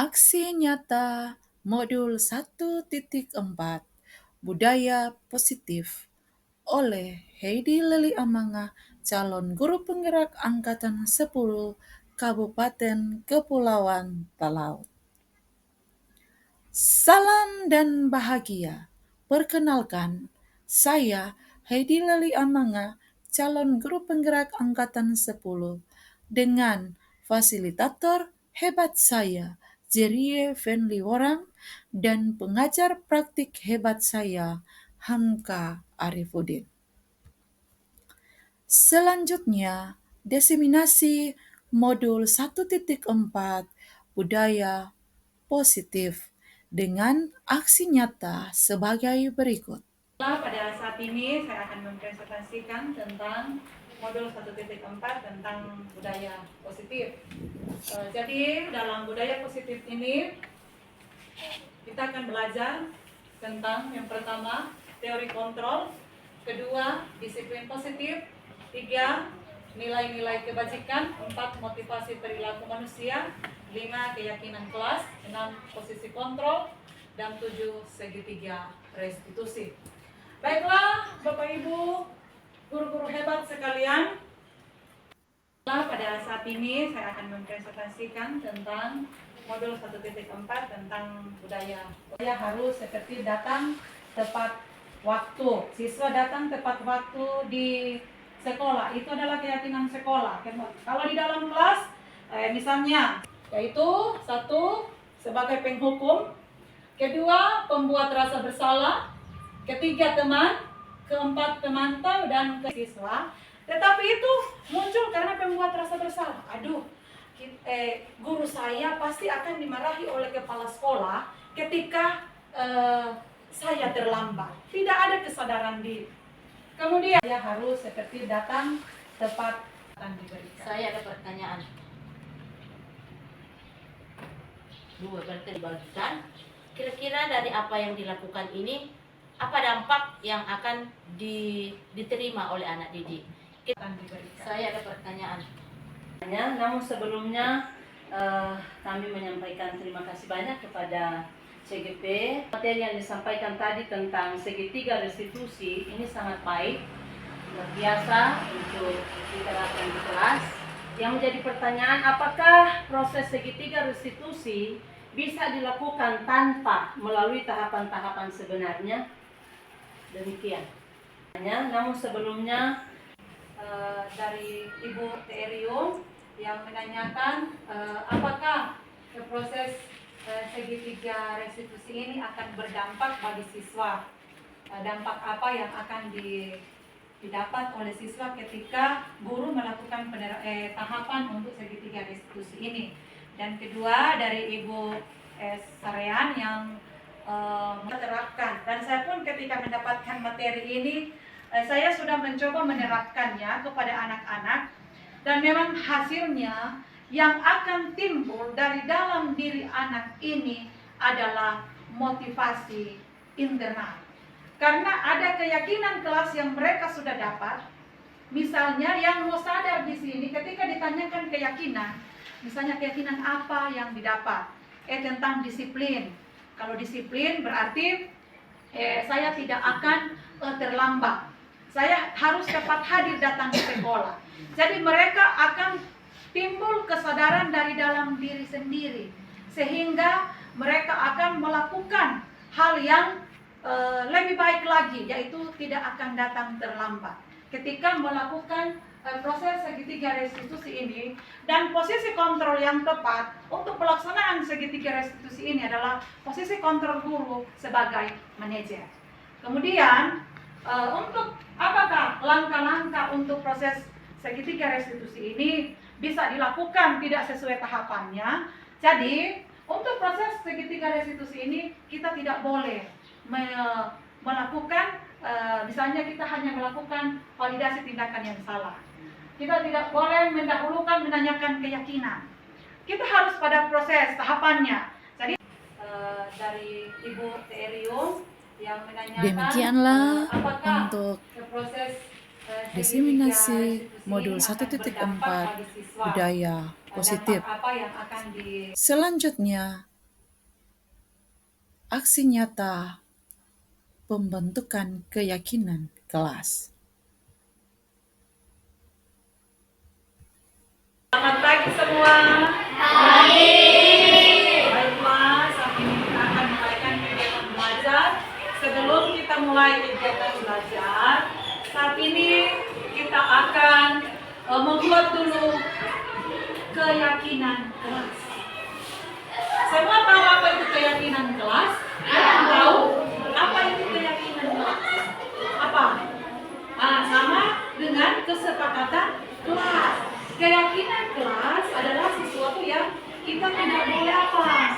Aksi nyata modul 1.4 Budaya Positif oleh Heidi Leli Amanga, calon guru penggerak Angkatan 10 Kabupaten Kepulauan Talaut. Salam dan bahagia. Perkenalkan, saya Heidi Leli Amanga, calon guru penggerak Angkatan 10 dengan fasilitator hebat saya, Jerie Venli Worang, dan pengajar praktik hebat saya, Hamka Arifudin. Selanjutnya, diseminasi modul 1.4 Budaya Positif dengan aksi nyata sebagai berikut. Pada saat ini saya akan mempresentasikan tentang modul 1.4 tentang budaya positif. Jadi dalam budaya positif ini kita akan belajar tentang yang pertama teori kontrol, kedua disiplin positif, tiga nilai-nilai kebajikan, 4 motivasi perilaku manusia, 5 keyakinan kelas, 6 posisi kontrol, dan 7 segitiga restitusi. Baiklah Bapak Ibu, guru-guru hebat sekalian, pada saat ini saya akan mempresentasikan tentang modul 1.4 tentang budaya. Budaya harus seperti datang tepat waktu. Siswa datang tepat waktu di sekolah, itu adalah keyakinan sekolah. Kalau di dalam kelas, misalnya, yaitu satu, sebagai penghukum, kedua, pembuat rasa bersalah, ketiga, teman, keempat, pemantau, dan siswa. Tetapi itu muncul karena pembuat rasa bersalah. Aduh, guru saya pasti akan dimarahi oleh kepala sekolah ketika saya terlambat. Tidak ada kesadaran diri. Kemudian saya harus seperti datang tepat akan diberikan. Saya ada pertanyaan. Dua berarti dibagikan. Kira-kira dari apa yang dilakukan ini, apa dampak yang akan diterima oleh anak didik? Saya ada pertanyaan. Namun sebelumnya kami menyampaikan terima kasih banyak kepada CGP. Materi yang disampaikan tadi tentang segitiga restitusi ini sangat baik, luar biasa untuk diterapkan di kelas. Yang menjadi pertanyaan, apakah proses segitiga restitusi bisa dilakukan tanpa melalui tahapan-tahapan sebenarnya? Demikian. Namun sebelumnya dari Ibu Terium yang menanyakan apakah proses segitiga restitusi ini akan berdampak bagi siswa. Dampak apa yang akan didapat oleh siswa ketika guru melakukan tahapan untuk segitiga restitusi ini. Dan kedua dari Ibu Sarean yang menerapkan, dan saya pun ketika mendapatkan materi ini saya sudah mencoba menerapkannya kepada anak-anak, dan memang hasilnya yang akan timbul dari dalam diri anak ini adalah motivasi internal. Karena ada keyakinan kelas yang mereka sudah dapat. Misalnya yang mau sadar di sini ketika ditanyakan keyakinan, misalnya keyakinan apa yang didapat? Tentang disiplin. Kalau disiplin berarti saya tidak akan terlambat. Saya harus cepat hadir datang ke sekolah. Jadi mereka akan timbul kesadaran dari dalam diri sendiri, sehingga mereka akan melakukan hal yang lebih baik lagi, yaitu tidak akan datang terlambat ketika melakukan proses segitiga restitusi ini. Dan posisi kontrol yang tepat untuk pelaksanaan segitiga restitusi ini adalah posisi kontrol guru sebagai manajer. Kemudian untuk apakah langkah-langkah untuk proses segitiga restitusi ini bisa dilakukan tidak sesuai tahapannya. Jadi untuk proses segitiga restitusi ini kita tidak boleh melakukan misalnya kita hanya melakukan validasi tindakan yang salah. Kita tidak boleh mendahulukan menanyakan keyakinan. Kita harus pada proses tahapannya. Jadi dari Ibu Terium yang menanyakan Demikianlah apakah untuk proses diseminasi modul 1.4 Budaya Positif. Apa yang akan Selanjutnya, aksi nyata pembentukan keyakinan kelas. Selamat pagi semua. Baiklah, saat ini kita akan mulaikan kegiatan belajar. Sebelum kita mulai kegiatan belajar, saat ini kita akan membuat dulu keyakinan kelas. Semua tahu apa itu keyakinan kelas? Ada yang tahu apa itu keyakinan kelas? Apa? Sama dengan kesepakatan kelas. Keyakinan kelas adalah sesuatu yang kita tidak boleh apa?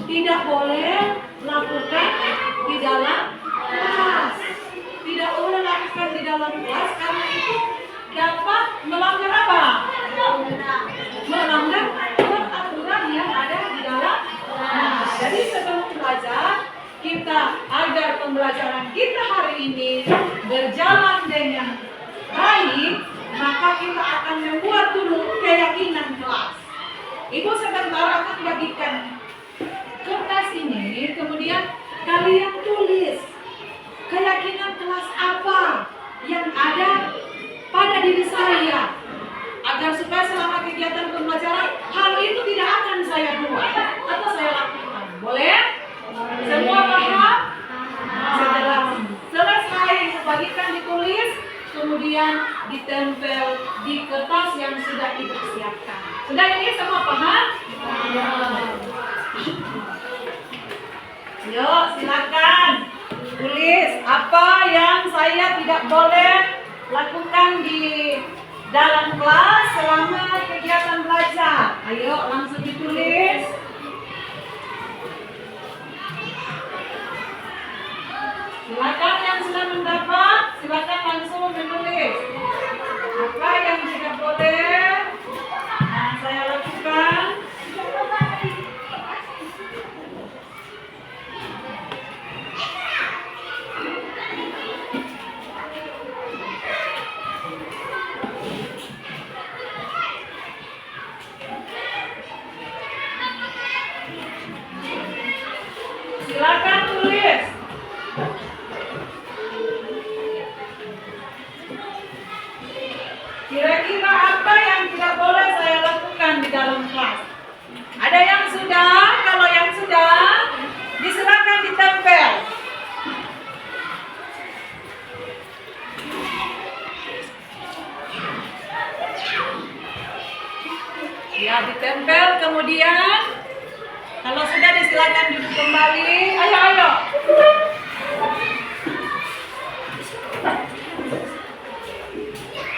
Tidak boleh lakukan di dalam kelas. Tidak boleh lakukan di dalam kelas karena itu dapat melanggar apa? Melanggar peraturan yang ada di dalam. Jadi sebelum belajar, kita agar pembelajaran kita hari ini berjalan dengan baik, maka kita akan membuat dulu keyakinan kelas. Ibu sebentar akan bagikan kertas ini, kemudian kalian tulis keyakinan kelas apa yang ada pada diri saya, agar supaya selama kegiatan pembelajaran hal itu tidak akan saya buat atau saya lakukan. Boleh? Semua paham? Setelah selesai bagikan ditulis, kemudian ditempel di kertas yang sudah dipersiapkan. Sudah ini semua paham? Yuk, silakan tulis apa yang saya tidak boleh lakukan di dalam kelas selama kegiatan belajar. Ayo langsung ditulis. Silakan yang sudah mendapat, silakan langsung menulis. Apa yang tidak boleh saya lakukan? Silakan tulis. Kira-kira apa yang tidak boleh saya lakukan di dalam kelas? Ada yang sudah? Kalau yang sudah, disilakan ditempel. Ya, ditempel, kemudian kalau sudah disilakan duduk kembali. Ayo, ayo.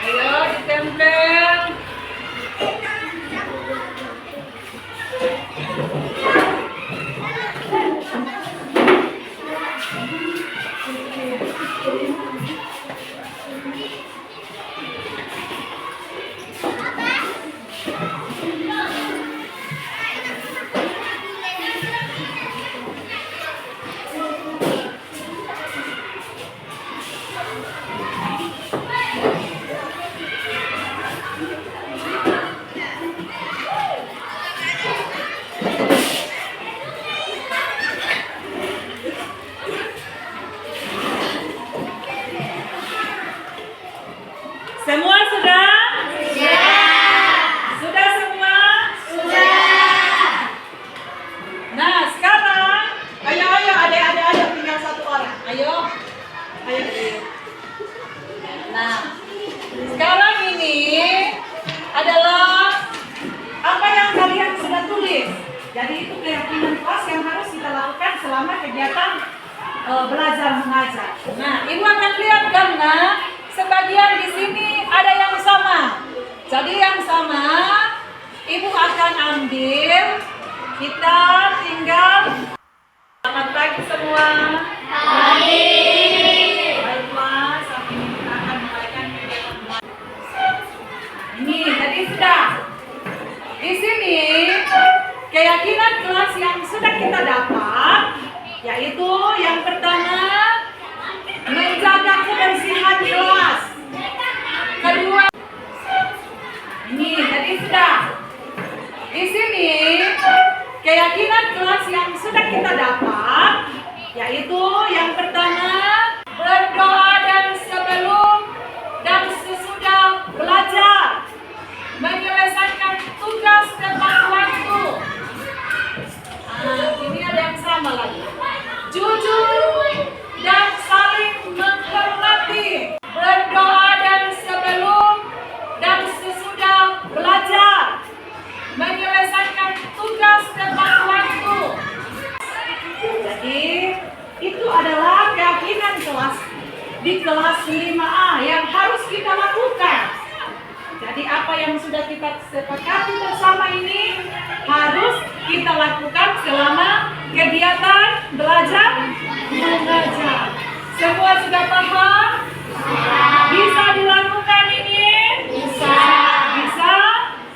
Ayo, ditempel. Semua sudah? Sudah semua? Nah, sekarang ayo adik-adik tinggal satu orang. Ayo. Nah, sekarang ini adalah apa yang kalian sudah tulis. Jadi itu keyakinan kelas yang harus kita lakukan selama kegiatan belajar mengajar. Nah, ibu akan lihat karena sebagian di sini ada yang sama. Jadi yang sama, ibu akan ambil. Kita tinggal. Selamat pagi semua. Baiklah, saat ini kita akan mulaikan kegiatan belajar. Ini tadi sudah. Di sini keyakinan kelas yang sudah kita dapat, yaitu yang pertama menjaga kebersihan kelas. Kedua, ini tadi sudah. Di sini keyakinan kelas yang sudah kita dapat, yaitu yang pertama, berdoa dan sebelum dan sesudah belajar, menyelesaikan tugas tepat waktu. Ini ada yang sama lagi. Jujur dan saling menghormati, berdoa dan sebelum dan sesudah belajar, menyelesaikan tugas tepat waktu. Jadi itu adalah keyakinan kelas di kelas 5A yang harus kita lakukan. Jadi apa yang sudah kita sepakati bersama ini harus kita lakukan selama kegiatan belajar mengajar. Semua sudah paham? Bisa dilakukan ini? Bisa. Bisa?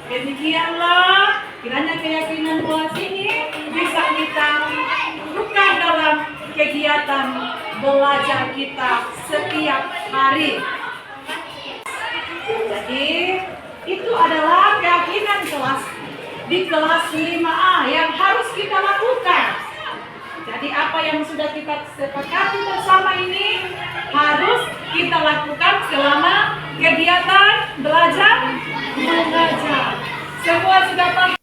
Demikianlah kiranya keyakinan kelas ini bisa kita lakukan dalam kegiatan belajar kita setiap hari. Jadi itu adalah keyakinan kelas di kelas 5A yang harus kita lakukan. Jadi apa yang sudah kita sepakati bersama ini harus kita lakukan selama kegiatan belajar mengajar. Semua sudah paham?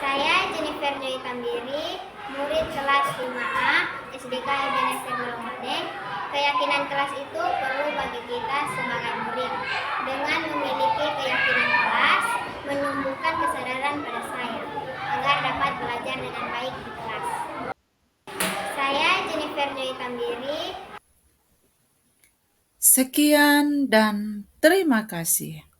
Saya Jennifer Joy Tambiri, murid kelas 5A SDK Ebenezer Lomade. Keyakinan kelas itu perlu bagi kita sebagai murid. Dengan memiliki keyakinan kelas, menumbuhkan kesadaran pada saya, agar dapat belajar dengan baik di kelas. Saya Jennifer Joy Tambiri. Sekian dan terima kasih.